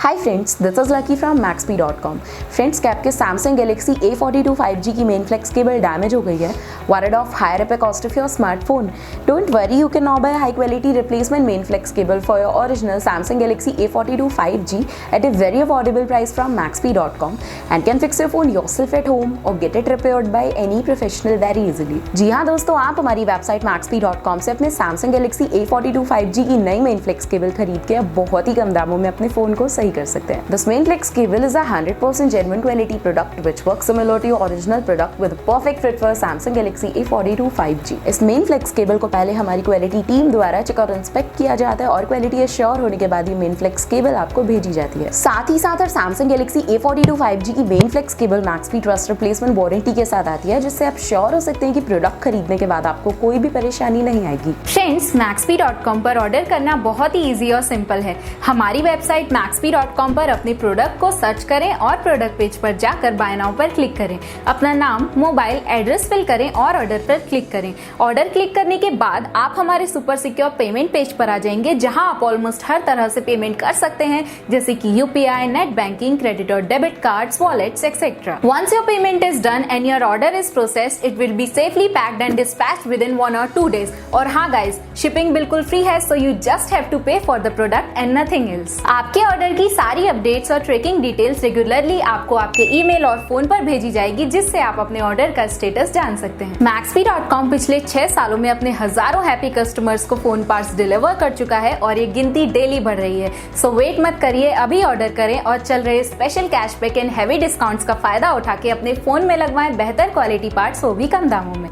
Hi friends, this is lucky from maxp.com। Friends, क्या आपके Samsung Galaxy A42 5G की main flex cable damage हो गई है? Worried of higher up cost of your smartphone? Don't worry, you can now buy a high quality replacement main flex cable for your original Samsung Galaxy A42 5G at a very affordable price from maxp.com and can fix your phone yourself at home or get it repaired by any professional very easily। जी हाँ दोस्तों, आप हमारी website maxp.com से अपने Samsung Galaxy A42 5G की नई main flex cable खरीद के अब बहुत ही कम दामों में अपने फोन को सही कर सकते हैं। This main flex cable is a 100% genuine quality product which works similar to your original product with a perfect fit for Samsung Galaxy A42 5G। इस मेन फ्लेक्स केबल को पहले हमारी क्वालिटी टीम द्वारा चेक और inspect किया जाता है और क्वालिटी एश्योर होने के बाद ये मेन फ्लेक्स केबल आपको भेजी जाती है। साथ ही साथ Samsung Galaxy A42 5G की मेन फ्लेक्स केबल मैक्सपी ट्रस्ट रिप्लेसमेंट वारंटी के साथ आती है, जिससे आप श्योर हो सकते हैं कि प्रोडक्ट खरीदने के बाद आपको कोई भी परेशानी नहीं आएगी। फ्रेंड्स, maxp.com पर ऑर्डर करना बहुत ही इजी और सिंपल है। हमारी वेबसाइट maxp.com पर अपने प्रोडक्ट को सर्च करें और प्रोडक्ट पेज पर जाकर बाय नाउ पर क्लिक करें। अपना नाम, मोबाइल, एड्रेस फिल करें और ऑर्डर पर क्लिक करें। ऑर्डर क्लिक करने के बाद आप हमारे सुपर सिक्योर पेमेंट पेज पर आ जाएंगे, जहां आप ऑलमोस्ट हर तरह से पेमेंट कर सकते हैं, जैसे कि UPI, नेट बैंकिंग, क्रेडिट और debit cards, wallets etcetera. Once your payment is done and your order is processed, it will be safely packed and dispatched within 1 or 2 days। और हाँ गाइस, शिपिंग बिल्कुल free है, so you just have to pay for the product and nothing else। आपके order की सारी updates और tracking details regularly आपको आपके ईमेल और फोन पर भेजी जाएगी, जिससे आप अपने ऑर्डर का स्टेटस जान सकते हैं। maxp.com पिछले 6 सालों में अपने हजारों हैप्पी कस्टमर्स को फोन पार्ट्स डिलीवर कर चुका है और ये गिनती डेली बढ़ रही है। सो वेट मत करिए, अभी ऑर्डर करें और चल रहे special cashback and heavy discounts का फायदा उठा के अपने फोन में लगवाएं बेहतर क्वालिटी पार्ट्स, वो भी कम दामों में।